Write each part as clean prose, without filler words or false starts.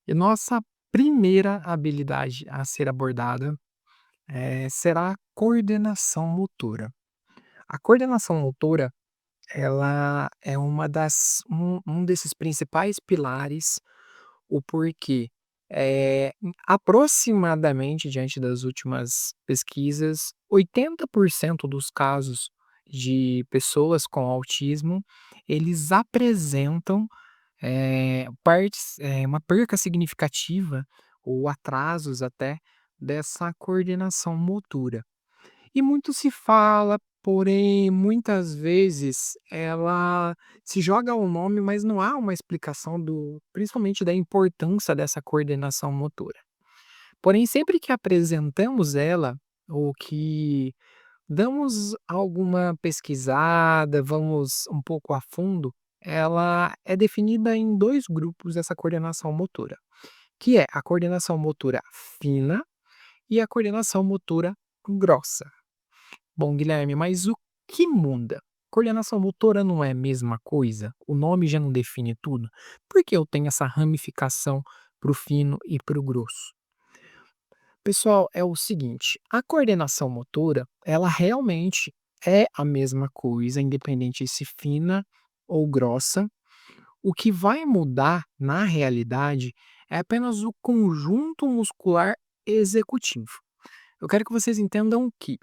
E nossa primeira habilidade a ser abordada, será a coordenação motora. A coordenação motora, ela é uma das um desses principais pilares, o porquê. Aproximadamente, diante das últimas pesquisas, 80% dos casos de pessoas com autismo, eles apresentam uma perca significativa ou atrasos até dessa coordenação motora. E muito se fala, porém muitas vezes ela se joga o nome, mas não há uma explicação do principalmente da importância dessa coordenação motora. Porém, sempre que apresentamos ela, ou que damos alguma pesquisada, vamos um pouco a fundo, ela é definida em 2 grupos, essa coordenação motora, que é a coordenação motora fina e a coordenação motora grossa. Bom, Guilherme, mas o que muda? Coordenação motora não é a mesma coisa? O nome já não define tudo? Por que eu tenho essa ramificação para o fino e para o grosso? Pessoal, é o seguinte, a coordenação motora, ela realmente é a mesma coisa, independente se fina ou grossa. O que vai mudar na realidade é apenas o conjunto muscular executivo. Eu quero que vocês entendam que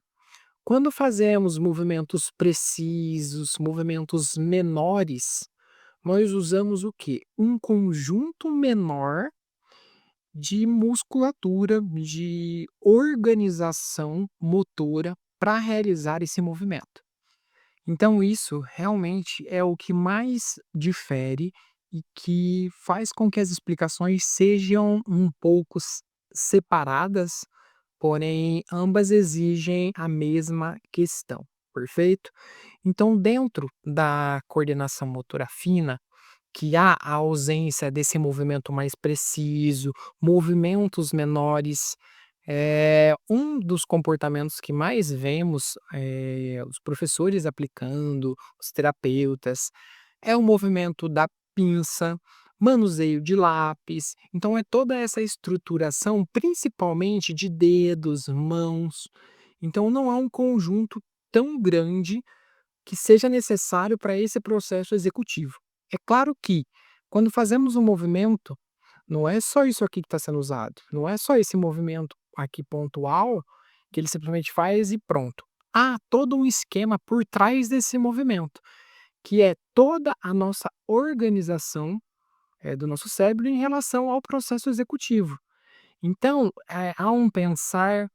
quando fazemos movimentos precisos, movimentos menores, nós usamos o quê? Um conjunto menor de musculatura, de organização motora para realizar esse movimento. Então isso realmente é o que mais difere e que faz com que as explicações sejam um pouco separadas, porém ambas exigem a mesma questão, perfeito? Então, dentro da coordenação motora fina, que há a ausência desse movimento mais preciso, movimentos menores. Um dos comportamentos que mais vemos, os professores aplicando, os terapeutas, é o movimento da pinça, manuseio de lápis, então é toda essa estruturação, principalmente de dedos, mãos, então não há um conjunto tão grande que seja necessário para esse processo executivo. É claro que, quando fazemos um movimento, não é só isso aqui que está sendo usado, não é só esse movimento aqui pontual, que ele simplesmente faz e pronto. Há todo um esquema por trás desse movimento, que é toda a nossa organização, do nosso cérebro em relação ao processo executivo. Então, há um pensar,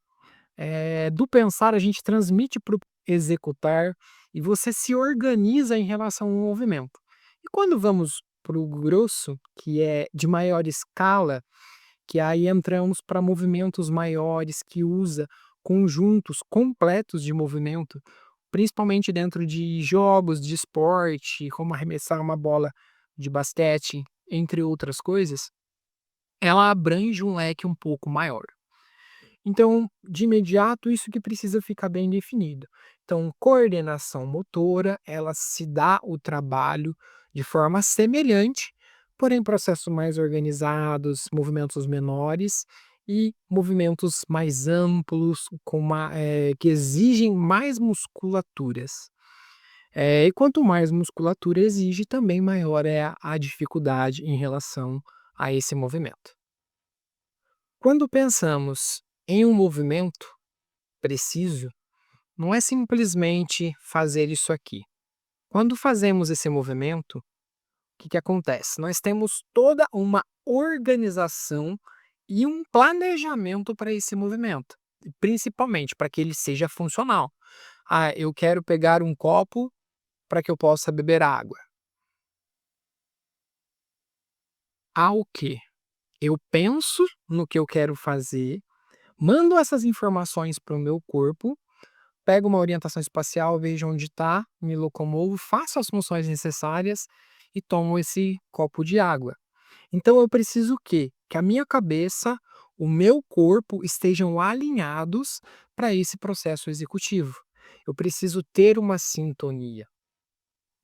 do pensar a gente transmite para o executar, e você se organiza em relação ao movimento. E quando vamos para o grosso, que é de maior escala, que aí entramos para movimentos maiores, que usa conjuntos completos de movimento, principalmente dentro de jogos de esporte, como arremessar uma bola de basquete, entre outras coisas, ela abrange um leque um pouco maior. Então, de imediato, isso que precisa ficar bem definido. Então, coordenação motora, ela se dá o trabalho de forma semelhante, porém processos mais organizados, movimentos menores e movimentos mais amplos, que exigem mais musculaturas. E quanto mais musculatura exige, também maior é a dificuldade em relação a esse movimento. Quando pensamos em um movimento preciso, não é simplesmente fazer isso aqui. Quando fazemos esse movimento, o que que acontece? Nós temos toda uma organização e um planejamento para esse movimento, e principalmente para que ele seja funcional. Ah, eu quero pegar um copo para que eu possa beber água. Há o quê? Eu penso no que eu quero fazer, mando essas informações para o meu corpo, pego uma orientação espacial, vejo onde está, me locomovo, faço as funções necessárias e tomo esse copo de água. Então eu preciso o quê? Que a minha cabeça, o meu corpo estejam alinhados para esse processo executivo. Eu preciso ter uma sintonia.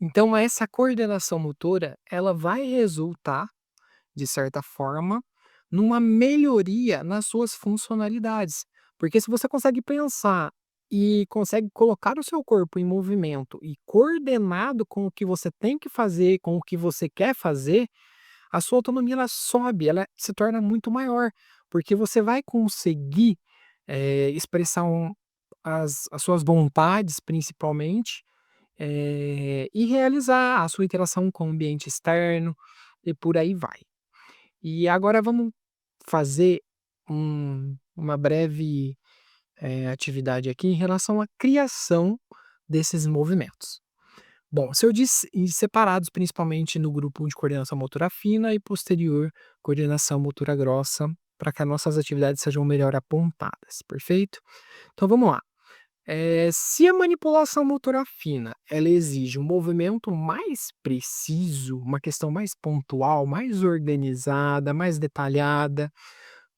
Então essa coordenação motora, ela vai resultar, de certa forma, numa melhoria nas suas funcionalidades. Porque se você consegue pensar e consegue colocar o seu corpo em movimento e coordenado com o que você tem que fazer, com o que você quer fazer, a sua autonomia ela sobe, ela se torna muito maior, porque você vai conseguir, expressar as suas vontades principalmente, e realizar a sua interação com o ambiente externo, e por aí vai. E agora vamos fazer uma breve, atividade aqui em relação à criação desses movimentos. Bom, se eu disse e separados principalmente no grupo de coordenação motora fina e posterior coordenação motora grossa, para que as nossas atividades sejam melhor apontadas, perfeito? Então vamos lá. Se a manipulação motora fina, ela exige um movimento mais preciso, uma questão mais pontual, mais organizada, mais detalhada,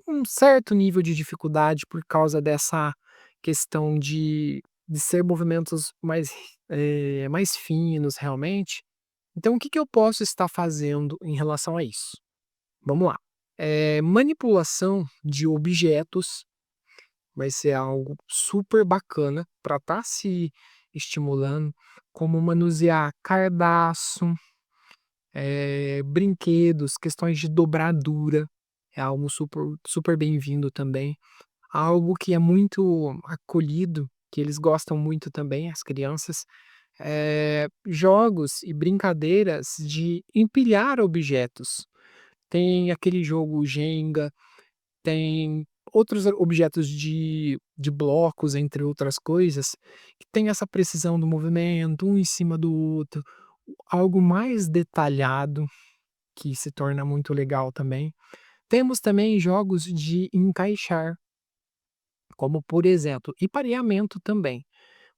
um certo nível de dificuldade por causa dessa questão de ser movimentos mais finos realmente. Então o que que eu posso estar fazendo em relação a isso? Vamos lá. Manipulação de objetos vai ser algo super bacana para estar se estimulando, como manusear cardaço, brinquedos, questões de dobradura, é algo super bem-vindo também. Algo que é muito acolhido, que eles gostam muito também, as crianças, jogos e brincadeiras de empilhar objetos. Tem aquele jogo Jenga, tem outros objetos de blocos, entre outras coisas, que tem essa precisão do movimento, um em cima do outro, algo mais detalhado, que se torna muito legal também. Temos também jogos de encaixar, como por exemplo e pareamento também,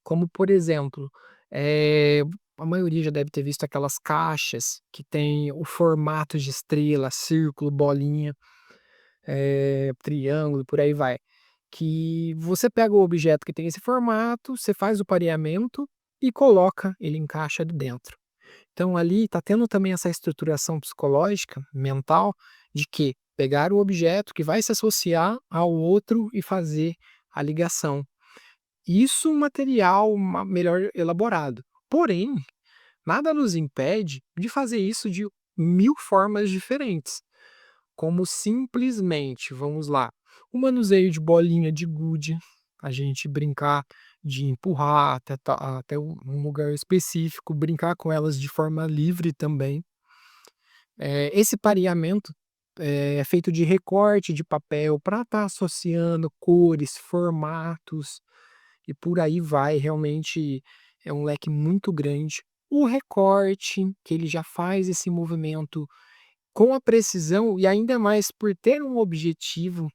como por exemplo, eh, a maioria já deve ter visto aquelas caixas que tem o formato de estrela, círculo, bolinha, triângulo, por aí vai. Que você pega o objeto que tem esse formato, você faz o pareamento e coloca, ele encaixa ali dentro. Então ali está tendo também essa estruturação psicológica, mental, de que pegar o objeto que vai se associar ao outro e fazer a ligação. Isso um material melhor elaborado. Porém, nada nos impede de fazer isso de 1000 formas diferentes, como simplesmente, vamos lá, o manuseio de bolinha de gude, a gente brincar de empurrar até um lugar específico, brincar com elas de forma livre também. Esse pareamento, é feito de recorte de papel para estar associando cores, formatos e por aí vai, realmente é um leque muito grande. O recorte, que ele já faz esse movimento com a precisão e ainda mais por ter um objetivo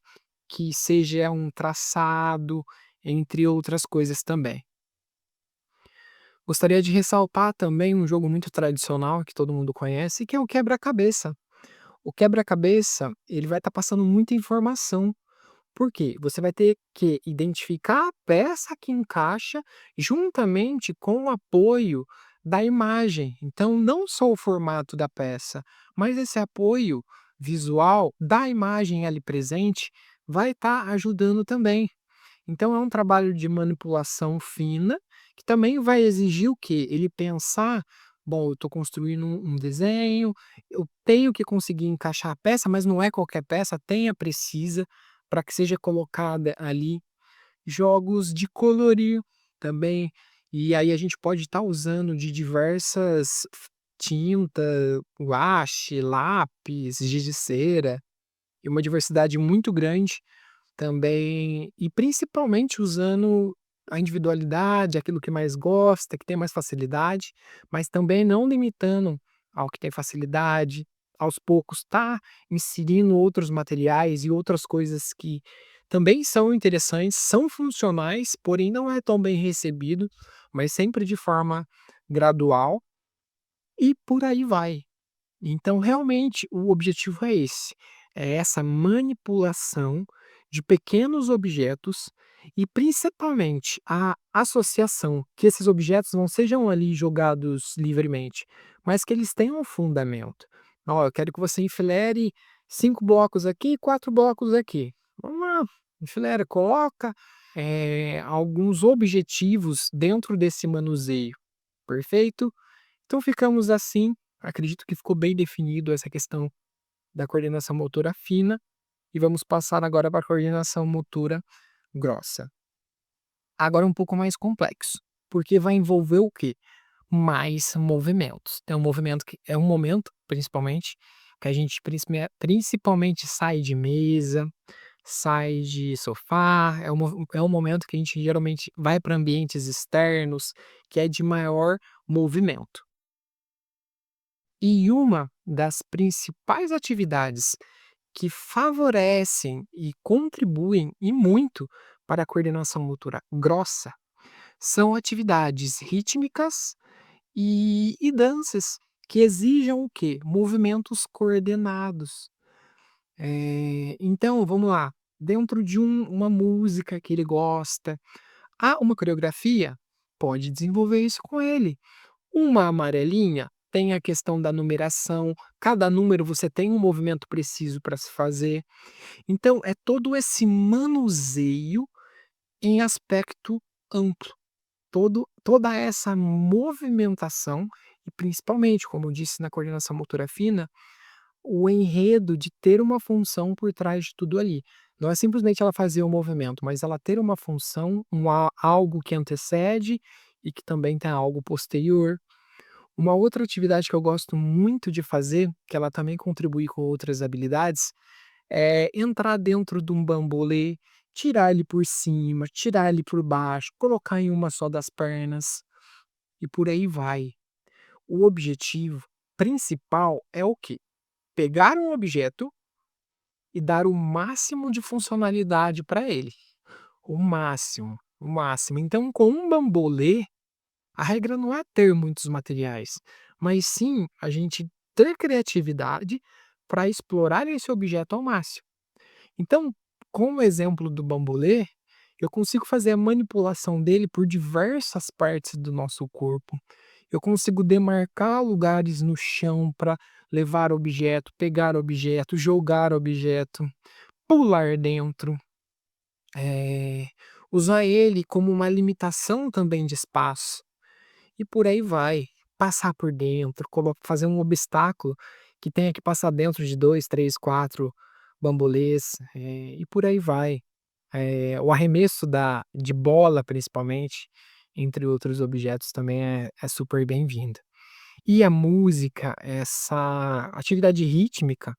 que seja um traçado, entre outras coisas também. Gostaria de ressaltar também um jogo muito tradicional que todo mundo conhece, que é o quebra-cabeça. O quebra-cabeça, ele vai estar passando muita informação. Por quê? Você vai ter que identificar a peça que encaixa juntamente com o apoio da imagem. Então, não só o formato da peça, mas esse apoio visual da imagem ali presente vai estar ajudando também. Então, é um trabalho de manipulação fina, que também vai exigir o quê? Ele pensar: bom, eu estou construindo um desenho, eu tenho que conseguir encaixar a peça, mas não é qualquer peça, tenha precisa para que seja colocada ali. Jogos de colorir também, e aí a gente pode estar usando de diversas tinta, guache, lápis, giz de cera, e uma diversidade muito grande também, e principalmente usando a individualidade, aquilo que mais gosta, que tem mais facilidade, mas também não limitando ao que tem facilidade, aos poucos tá inserindo outros materiais e outras coisas que também são interessantes, são funcionais, porém não é tão bem recebido, mas sempre de forma gradual, e por aí vai. Então, realmente, o objetivo é esse, é essa manipulação de pequenos objetos e, principalmente, a associação, que esses objetos não sejam ali jogados livremente, mas que eles tenham um fundamento. Ó, eu quero que você enfileire 5 blocos aqui, 4 blocos aqui. Vamos lá, enfileira, coloca, alguns objetivos dentro desse manuseio, perfeito? Então ficamos assim, acredito que ficou bem definido essa questão da coordenação motora fina, e vamos passar agora para a coordenação motora grossa. Agora um pouco mais complexo, porque vai envolver o quê? Mais movimentos. É um movimento que é um momento, principalmente, que a gente principalmente sai de mesa, sai de sofá, é um momento que a gente geralmente vai para ambientes externos, que é de maior movimento. E uma das principais atividades que favorecem e contribuem e muito para a coordenação motora grossa são atividades rítmicas e danças que exijam o quê? Movimentos coordenados. Então vamos lá, dentro de uma música que ele gosta, há uma coreografia? Pode desenvolver isso com ele. Uma amarelinha tem a questão da numeração, cada número você tem um movimento preciso para se fazer. Então é todo esse manuseio em aspecto amplo. Toda essa movimentação e principalmente, como eu disse na coordenação motora fina, o enredo de ter uma função por trás de tudo ali. Não é simplesmente ela fazer o movimento, mas ela ter uma função, algo que antecede e que também tem algo posterior. Uma outra atividade que eu gosto muito de fazer, que ela também contribui com outras habilidades, é entrar dentro de um bambolê, tirar ele por cima, tirar ele por baixo, colocar em uma só das pernas e por aí vai. O objetivo principal é o quê? Pegar um objeto e dar o máximo de funcionalidade para ele. O máximo, o máximo. Então, com um bambolê, a regra não é ter muitos materiais, mas sim a gente ter criatividade para explorar esse objeto ao máximo. Então, com o exemplo do bambolê, eu consigo fazer a manipulação dele por diversas partes do nosso corpo. Eu consigo demarcar lugares no chão para levar objeto, pegar objeto, jogar objeto, pular dentro, eh, usar ele como uma limitação também de espaço. E por aí vai. Passar por dentro, fazer um obstáculo que tenha que passar dentro de 2, 3, 4 bambolês, e por aí vai. O arremesso de bola, principalmente, entre outros objetos, também é super bem-vindo. E a música, essa atividade rítmica,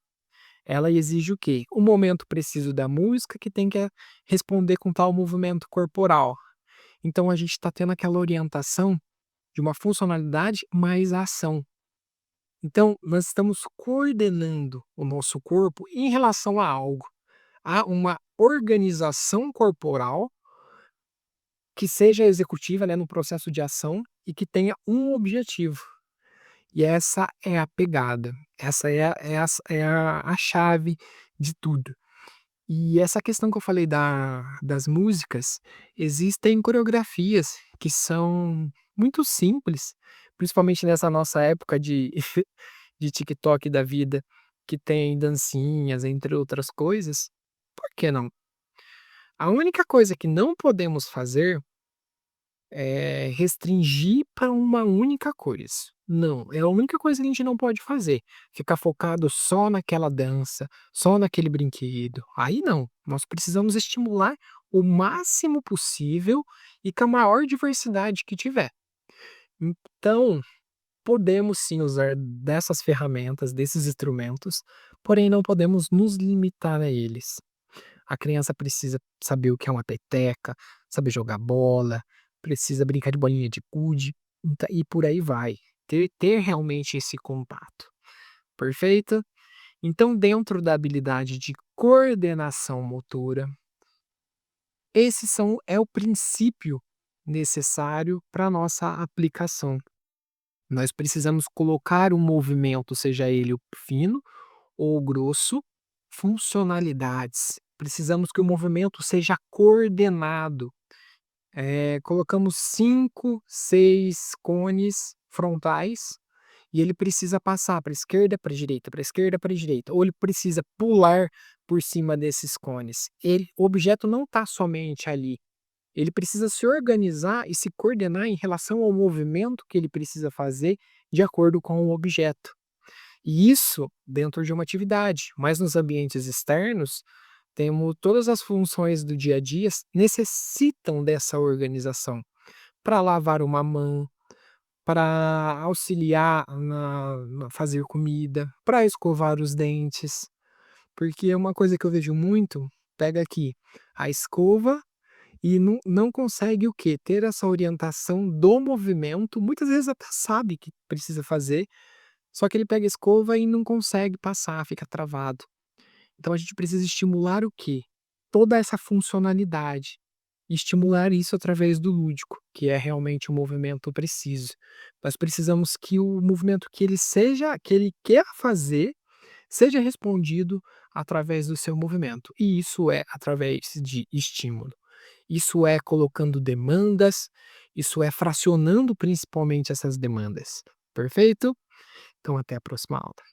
ela exige o quê? O momento preciso da música que tem que responder com tal movimento corporal. Então a gente está tendo aquela orientação de uma funcionalidade mais a ação. Então, nós estamos coordenando o nosso corpo em relação a algo. Há uma organização corporal que seja executiva, né, no processo de ação e que tenha um objetivo. E essa é a pegada, essa é a chave de tudo. E essa questão que eu falei das músicas, existem coreografias que são muito simples, principalmente nessa nossa época de de TikTok da vida, que tem dancinhas, entre outras coisas, por que não? A única coisa que não podemos fazer é restringir para uma única coisa. Não, é a única coisa que a gente não pode fazer, ficar focado só naquela dança, só naquele brinquedo. Aí não, nós precisamos estimular o máximo possível e com a maior diversidade que tiver. Então, podemos sim usar dessas ferramentas, desses instrumentos, porém não podemos nos limitar a eles. A criança precisa saber o que é uma peteca, saber jogar bola, precisa brincar de bolinha de gude, e por aí vai. Ter realmente esse contato, perfeito? Então, dentro da habilidade de coordenação motora, é o princípio necessário para nossa aplicação. Nós precisamos colocar o movimento, seja ele o fino ou grosso, funcionalidades. Precisamos que o movimento seja coordenado. Colocamos 5, 6 cones frontais e ele precisa passar para a esquerda, para a direita, para a esquerda, para a direita, ou ele precisa pular por cima desses cones. O objeto não está somente ali, ele precisa se organizar e se coordenar em relação ao movimento que ele precisa fazer de acordo com o objeto. E isso dentro de uma atividade, mas nos ambientes externos, temos todas as funções do dia a dia necessitam dessa organização. Para lavar uma mão, para auxiliar na fazer comida, para escovar os dentes, porque é uma coisa que eu vejo muito, pega aqui a escova e não consegue o quê? Ter essa orientação do movimento, muitas vezes até sabe que precisa fazer, só que ele pega a escova e não consegue passar, fica travado. Então a gente precisa estimular o quê? Toda essa funcionalidade. Estimular isso através do lúdico, que é realmente o movimento preciso. Nós precisamos que o movimento que ele quer fazer, seja respondido através do seu movimento. E isso é através de estímulo. Isso é colocando demandas, isso é fracionando principalmente essas demandas. Perfeito? Então até a próxima aula.